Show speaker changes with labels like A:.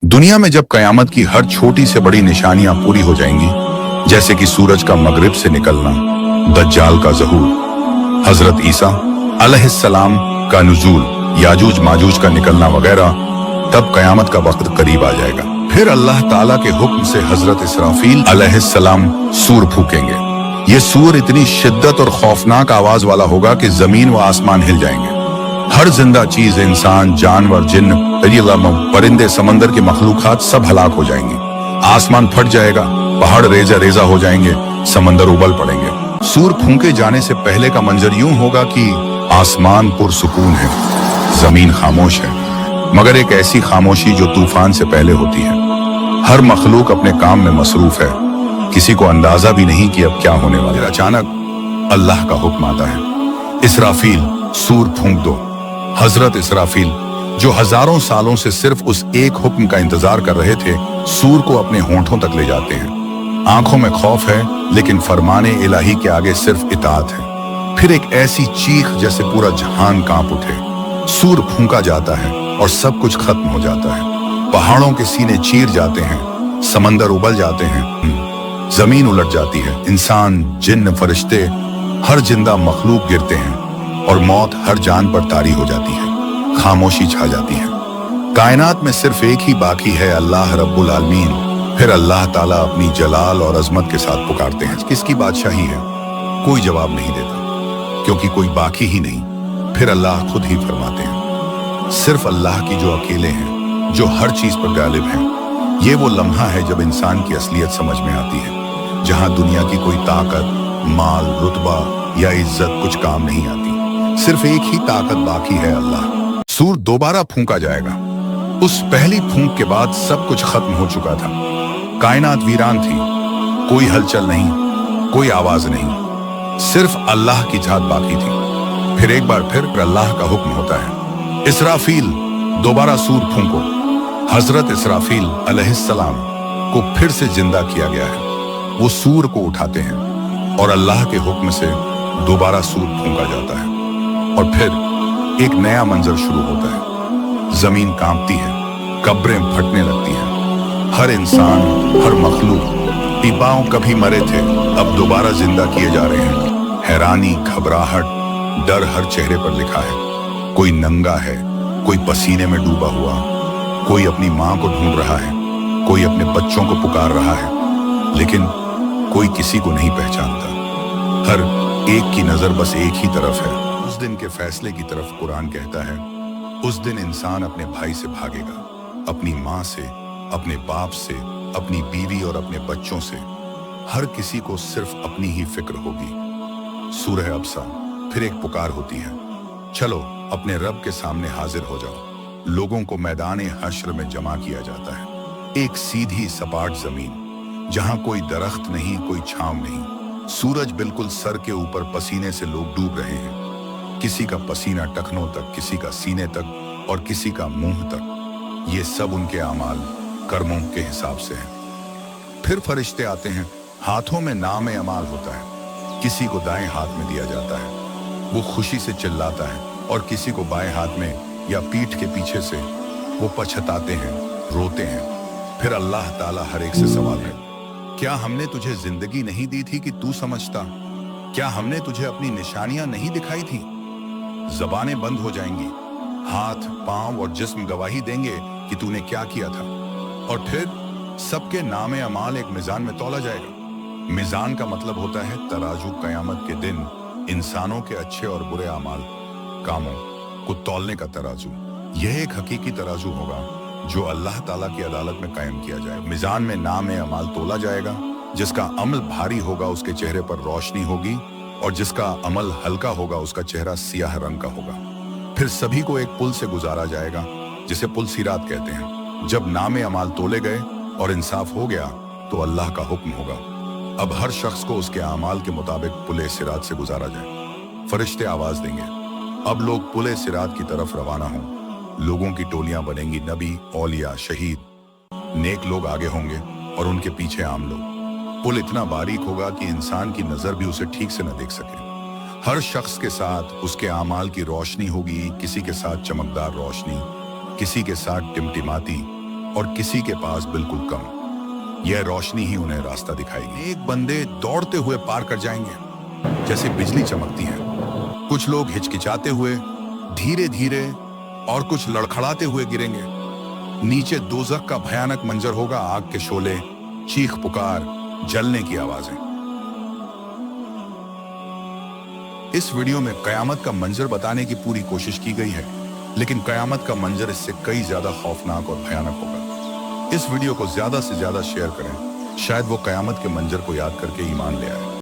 A: दुनिया में जब कयामत की हर छोटी से बड़ी निशानियां पूरी हो जाएंगी, जैसे कि सूरज का मगरिब से निकलना, दज्जाल का ज़हूर, हजरत ईसा अलैहिस्सलाम का नुज़ूल, याजूज माजूज का निकलना वगैरह, तब कयामत का वक्त करीब आ जाएगा। फिर अल्लाह ताला के हुक्म से हजरत इसराफील अलैहिस्सलाम सूर फूकेंगे। ये सूर इतनी शिद्दत और खौफनाक आवाज वाला होगा कि जमीन व आसमान हिल जाएंगे। हर जिंदा चीज, इंसान, जानवर, जिन्न, परिंदे, समंदर के मखलूकात सब हलाक हो जाएंगी। आसमान फट जाएगा, पहाड़ रेजा रेजा हो जाएंगे, समंदर उबल पड़ेंगे। सूर फूंके जाने से पहले का मंजर यूं होगा कि आसमान पुरसुकून है, जमीन खामोश है, मगर एक ऐसी खामोशी जो तूफान से पहले होती है। हर मखलूक अपने काम में मसरूफ है, किसी को अंदाजा भी नहीं कि अब क्या होने वाला है। अचानक अल्लाह का हुक्म आता है, इसराफील सूर फूंक दो। हजरत इसराफील, जो हजारों सालों से सिर्फ उस एक हुक्म का इंतजार कर रहे थे, सूर को अपने होंठों तक ले जाते हैं। आंखों में खौफ है, लेकिन फरमाने इलाही के आगे सिर्फ इताअत है। फिर एक ऐसी चीख जैसे पूरा जहान कांप उठे। सूर फूंका जाता है और सब कुछ खत्म हो जाता है। पहाड़ों के सीने चीर जाते हैं, समंदर उबल जाते हैं, जमीन उलट जाती है, इंसान, जिन्न, फरिश्ते, हर जिंदा मखलूक गिरते हैं और मौत हर जान पर तारी हो जाती है। खामोशी छा जाती है। कायनात में सिर्फ एक ही बाकी है, अल्लाह रब्बुल आलमीन। फिर अल्लाह ताला अपनी जलाल और अजमत के साथ पुकारते हैं, किसकी बादशाही है? कोई जवाब नहीं देता, क्योंकि कोई बाकी ही नहीं। फिर अल्लाह खुद ही फरमाते हैं, सिर्फ अल्लाह की जो अकेले हैं, जो हर चीज पर गालिब हैं। ये वो लम्हा है जब इंसान की असलियत समझ में आती है, जहां दुनिया की कोई ताकत, माल, रुतबा या इज्जत कुछ काम नहीं आती। सिर्फ एक ही ताकत बाकी है, अल्लाह। सूर दोबारा फूंका जाएगा। उस पहली फूंक के बाद सब कुछ खत्म हो चुका था। कायनात वीरान थी, कोई हलचल नहीं, कोई आवाज नहीं, सिर्फ अल्लाह की जात बाकी थी। फिर एक बार फिर अल्लाह का हुक्म होता है, इसराफील दोबारा सूर फूंको। हजरत इसराफील अलैहिस्सलाम को फिर से जिंदा किया गया है। वो सूर को उठाते हैं और अल्लाह के हुक्म से दोबारा सूर फूंका जाता है। और फिर एक नया मंजर शुरू होता है। जमीन कांपती है, कब्रें फटने लगती हैं। हर इंसान, हर मखलूक, पिपाओं कभी मरे थे, अब दोबारा जिंदा किए जा रहे हैं। हैरानी, घबराहट, डर हर चेहरे पर लिखा है। कोई नंगा है, कोई पसीने में डूबा हुआ, कोई अपनी माँ को ढूंढ रहा है, कोई अपने बच्चों को पुकार रहा है, लेकिन कोई किसी को नहीं पहचानता। हर एक की नजर बस एक ही तरफ है, उस दिन के फैसले की तरफ। कुरान कहता है, उस दिन इंसान अपने भाई से भागेगा, अपनी माँ से, अपने बाप से, अपनी बीवी और अपने बच्चों से। हर किसी को सिर्फ अपनी ही फिक्र होगी। सूरह अबसा। फिर एक पुकार होती है, चलो अपने रब के सामने हाजिर हो जाओ। लोगों को मैदान हश्र में जमा किया जाता है। एक सीधी सपाट जमीन, जहां कोई दरख्त नहीं, कोई छांव नहीं। सूरज बिल्कुल सर के ऊपर, पसीने से लोग डूब रहे हैं। किसी का पसीना टखनों तक, किसी का सीने तक और किसी का मुंह तक। ये सब उनके अमाल, कर्मों के हिसाब से है। फिर फरिश्ते आते हैं, हाथों में नाम अमाल होता है। किसी को दाएं हाथ में दिया जाता है, वो खुशी से चिल्लाता है, और किसी को बाएं हाथ में या पीठ के पीछे से, वो पछताते हैं, रोते हैं। फिर अल्लाह ताला हर एक से सवाल है, क्या हमने तुझे जिंदगी नहीं दी थी कि तू समझता? क्या हमने तुझे अपनी निशानियां नहीं दिखाई थी? जबानें बंद हो जाएंगी, हाथ, पांव और जिस्म गवाही देंगे कि तूने क्या किया था। और फिर सबके नामे अमाल एक मिजान में तौला जाएगा। मिजान का मतलब होता है तराजू। कयामत के दिन इंसानों के अच्छे और बुरे अमाल, कामों को तौलने का तराजू। यह एक हकीकी तराजू होगा जो अल्लाह ताला की अदालत में कायम किया जाए। मिजान में नामे अमाल तोला जाएगा। जिसका अमल भारी होगा उसके चेहरे पर रोशनी होगी, और जिसका अमल हल्का होगा उसका चेहरा सियाह रंग का होगा। फिर सभी को एक पुल से गुजारा जाएगा, जिसे पुल सिरात कहते हैं। जब नामे अमाल तोले गए और इंसाफ हो गया, तो अल्लाह का हुक्म होगा, अब हर शख्स को उसके अमाल के मुताबिक पुले सिरात से गुजारा जाए। फरिश्ते आवाज देंगे, अब लोग पुले सिरात की तरफ रवाना हों। लोगों की टोलियां बनेंगी, नबी, औलिया, शहीद, नेक लोग आगे होंगे और उनके पीछे आम लोग। पुल इतना बारीक होगा कि इंसान की नजर भी उसे ठीक से न देख सके। हर शख्स के साथ उसके आमाल की रोशनी होगी, किसी के साथ चमकदार रोशनी, किसी के साथ टिमटिमाती और किसी के पास बिल्कुल कम। यह रोशनी ही उन्हें रास्ता दिखाएगी। एक बंदे दौड़ते हुए पार कर जाएंगे जैसे बिजली चमकती है, कुछ लोग हिचकिचाते हुए धीरे धीरे और कुछ लड़खड़ाते हुए गिरेंगे। नीचे दोज़ख का भयानक मंजर होगा, आग के शोले, चीख पुकार, जलने की आवाजें। इस वीडियो में कयामत का मंजर बताने की पूरी कोशिश की गई है, लेकिन कयामत का मंजर इससे कई ज्यादा खौफनाक और भयानक होगा। इस वीडियो को ज्यादा से ज्यादा शेयर करें, शायद वो कयामत के मंजर को याद करके ईमान ले आए।